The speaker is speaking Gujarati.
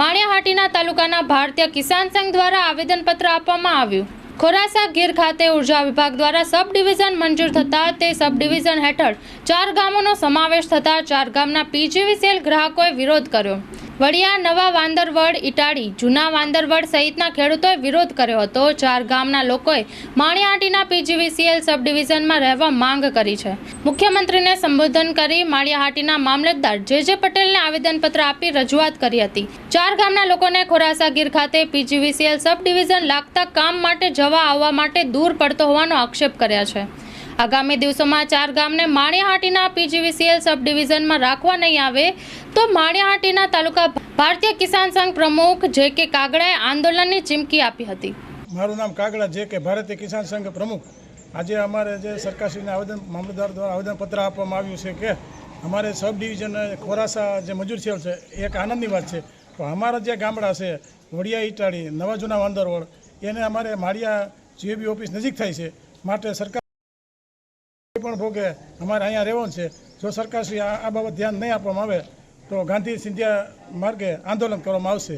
માળિયાહાટીના તાલુકાના ભારતીય કિસાન સંઘ દ્વારા આવેદનપત્ર આપવામાં આવ્યું। ખોરાસા ગીર ખાતે ઉર્જા વિભાગ દ્વારા સબ ડિવિઝન મંજૂર થતાં તે સબ ડિવિઝન હેઠળ 4 ગામોનો સમાવેશ થતાં 4 ગામના પીજીવીસીએલ ગ્રાહકોએ વિરોધ કર્યો। વડિયા, નવા વાંદરવડ, ઇટાળી, જૂના વાંદરવડ સહિતના ખેડૂતોએ વિરોધ કર્યો હતો। 4 ગામના લોકોએ માળિયાહાટીના પીજીવીસીએલ સબ ડિવિઝનમાં રહેવા માંગ કરી છે। મુખ્યમંત્રીને સંબોધન કરી માળિયાહાટીના મામલતદાર જે પટેલને આવેદનપત્ર આપી રજૂઆત કરી હતી। 4 ગામના લોકોને ખોરાસા ગીર ખાતે પીજીવીસીએલ સબ ડિવિઝન લાગતા કામ માટે જવા આવવા માટે દૂર પડતો હોવાનો આક્ષેપ કર્યા છે। આગામી દિવસોમાં 4 ગામને માળિયાહાટીના પીજીવીસીએલ સબ ડિવિઝનમાં રાખવા નહીં આવે તો માળિયાહાટીના તાલુકા ભારતીય કિસાન સંઘ પ્રમુખ જે કાગડાએ આંદોલનની ચીમકી આપી હતી। મારું નામ કાગડા જે ભારતીય કિસાન સંઘ પ્રમુખ। આજે અમારે જે સરકારશ્રીને મામલતદાર દ્વારા આવેદનપત્ર આપવામાં આવ્યું છે કે અમારે સબ ડિવિઝન ખોરાસા જે મંજૂર થયેલ છે એક આનંદની વાત છે। તો અમારા જે ગામડા છે વડિયા, ઇટાળી, નવા જૂના વાંદરવડ એને અમારે માળિયા જીએબી ઓફિસ નજીક થાય છે, માટે સરકાર પણ ભોગે અમારે અહીંયા રહેવાનું છે। જો સરકારશ્રી આ બાબત ધ્યાન નહીં આપવામાં આવે તો ગાંધી સિંધિયા માર્ગે આંદોલન કરવામાં આવશે।